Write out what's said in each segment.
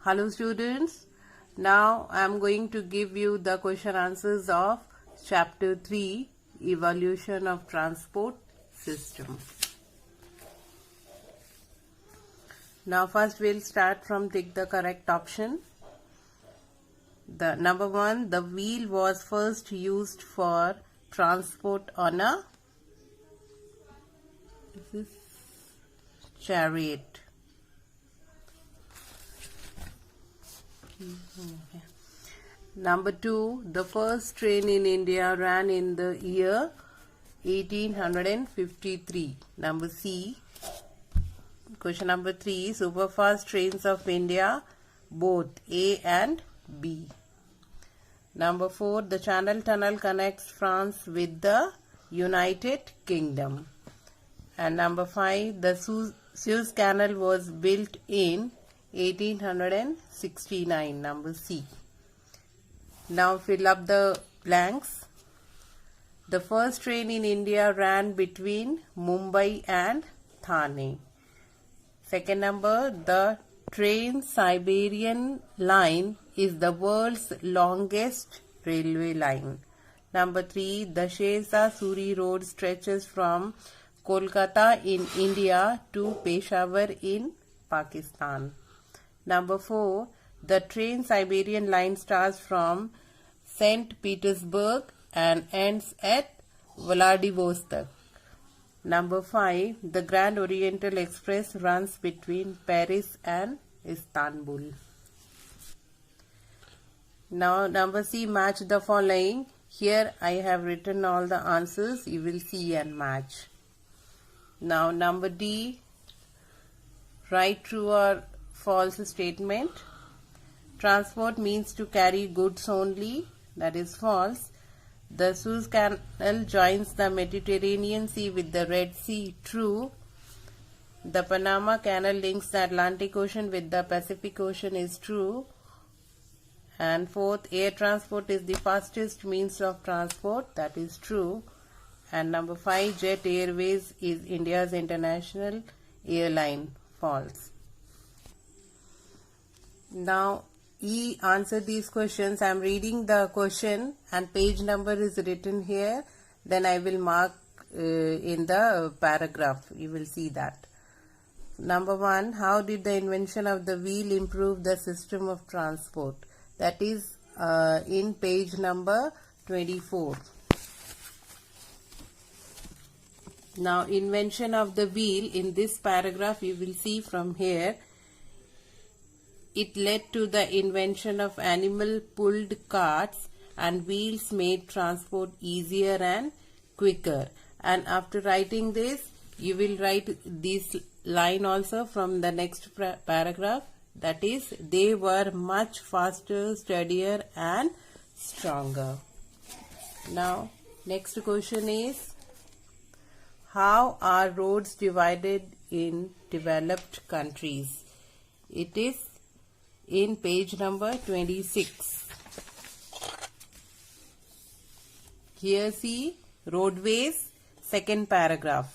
Hello students, now I am going to give you the question answers of chapter 3 Evolution of Transport System. Now first we'll start from take the correct option. The number 1, the wheel was first used for transport on a chariot. Number 2, the first train in India ran in the year 1853. Number C. Question number 3, superfast trains of India, both A and B. Number 4, the Channel Tunnel connects France with the United Kingdom. And number 5, the Suez Canal was built in 1869. Number C. Now fill up the blanks. The first train in India ran between Mumbai and Thane. Second number, the Trans-Siberian Line is the world's longest railway line. Number 3, the Sher-Shah Suri Road stretches from Kolkata in India to Peshawar in Pakistan. Number 4, the Trans-Siberian Line starts from St. Petersburg and ends at Vladivostok. Number 5, the Grand Oriental Express runs between Paris and Istanbul. Now number C, match the following. Here I have written all the answers. You will see and match. Now number D, write true or false statement. Transport means to carry goods only. That is false. The Suez Canal joins the Mediterranean Sea with the Red Sea. True. The Panama Canal links the Atlantic Ocean with the Pacific Ocean is true. And fourth, air transport is the fastest means of transport. That is true. And number 5, Jet Airways is India's international airline. False. Now E, answer these questions. I am reading the question and page number is written here. Then I will mark in the paragraph. You will see that. Number 1, how did the invention of the wheel improve the system of transport? That is in page number 24. Now invention of the wheel, in this paragraph you will see from here, it led to the invention of animal-pulled carts and wheels made transport easier and quicker. And after writing this, you will write this line also from the next paragraph. That is, they were much faster, steadier and stronger. Now, next question is, how are roads divided in developed countries? It is in page number 26. Here see roadways, second paragraph.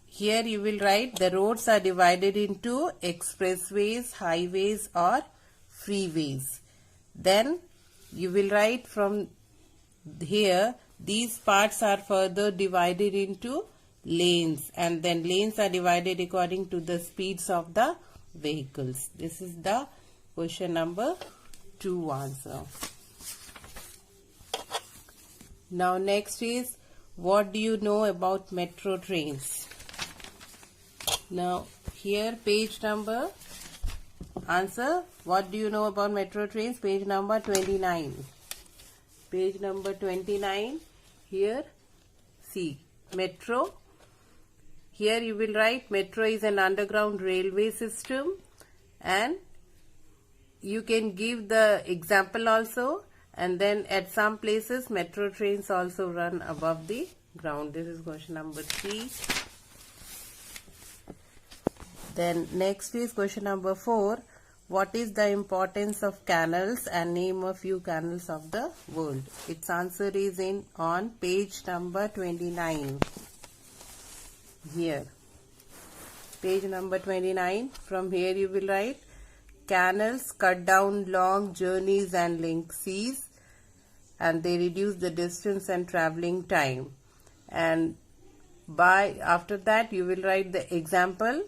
Here you will write the roads are divided into expressways, highways or freeways. Then you will write from here these parts are further divided into lanes, and then lanes are divided according to the speeds of the vehicles. This is the question number 2 answer. Now next is, what do you know about metro trains? Now here page number, answer, what do you know about metro trains? Page number 29. Page number 29, here see metro. Here you will write metro is an underground railway system, and you can give the example also, and then at some places metro trains also run above the ground. This is question number 3. Then next is question number 4. What is the importance of canals and name a few canals of the world? Its answer is on page number 29. Here. Page number 29. From here you will write canals cut down long journeys and link seas, and they reduce the distance and traveling time. And after that you will write the example,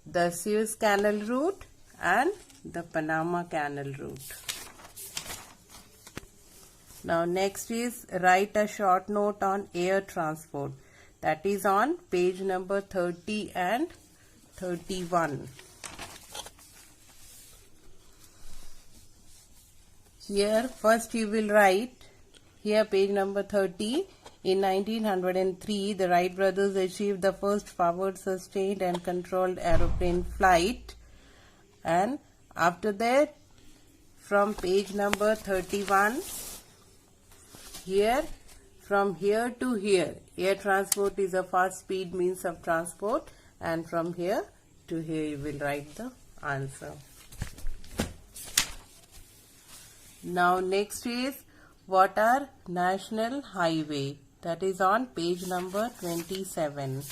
the Suez Canal route and the Panama Canal route. Now next is write a short note on air transport. That is on page number 30 and 31. Here first you will write, here page number 30, in 1903 the Wright brothers achieved the first powered, sustained and controlled aeroplane flight. And after that, from page number 31, here from here to here, air transport is a fast speed means of transport, and from here to here you will write the answer. Now next is, what are national highway? That is on page number 27.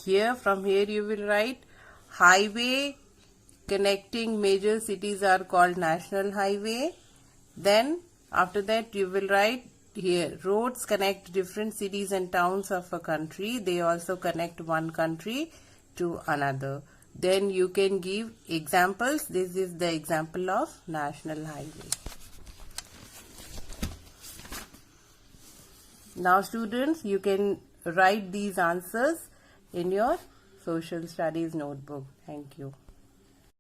Here, from here you will write, highway connecting major cities are called national highway. Then after that you will write here, roads connect different cities and towns of a country. They also connect one country to another. Then you can give examples. This is the example of national highway. Now students, you can write these answers in your social studies notebook. Thank you.